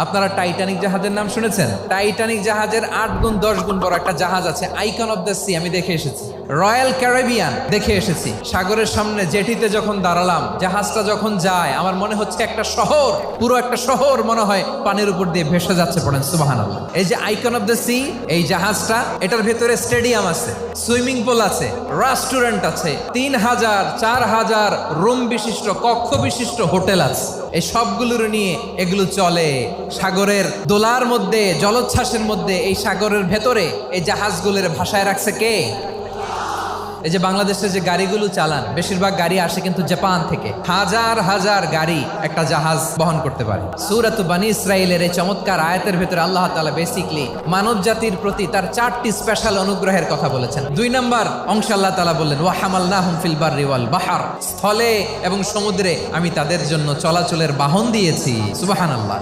আপনারা টাইটানিক জাহাজের নাম শুনেছেন? টাইটানিক জাহাজের 8 গুণ 10 গুণ বড় একটা জাহাজ আছে, আইকন অফ দ্য সি। আমি দেখে এসেছি। রয়্যাল ক্যারিবিয়ান দেখে এসেছি। সাগরের সামনে জেটিতে যখন দাঁড়ালাম, জাহাজটা যখন যায়, আমার মনে হচ্ছে একটা শহর, পুরো একটা শহর মনে হয় পানির উপর দিয়ে ভেসে যাচ্ছে। পড়েন সুবহানাল্লাহ। এই যে আইকন অফ দ্য সি, এই জাহাজটা, এটার ভেতরে স্টেডিয়াম আছে, সুইমিং পুল আছে, রেস্টুরেন্ট আছে, 3000 4000 রুম বিশিষ্ট, কক্ষ বিশিষ্ট হোটেল আছে। এই সবগুলোর নিয়ে এগুলো চলে সাগরের দোলার মধ্যে, জলোচ্ছ্বাসের মধ্যে। এই সাগরের ভেতরে এই জাহাজগুলোর ভাষায় রাখছে কে? এই যে বাংলাদেশে যে গাড়িগুলো চালান, বেশিরভাগ গাড়ি আসে কিন্তু জাপান থেকে। হাজার হাজার গাড়ি একটা জাহাজ বহন করতে পারে। সূরাত বনী ইসরাইলের এই চমৎকার আয়াতের ভেতরে আল্লাহ তাআলা বেসিকলি মানব জাতির প্রতি তার 4টি স্পেশাল অনুগ্রহের কথা বলেছেন। 2 নম্বর অংশে আল্লাহ তাআলা বললেন, ওয়া হামালনাহুম ফিল বাররি ওয়াল বাহর, স্থলে এবং সমুদ্রে আমি তাদের জন্য চলাচলের বাহন দিয়েছি। সুবহানাল্লাহ।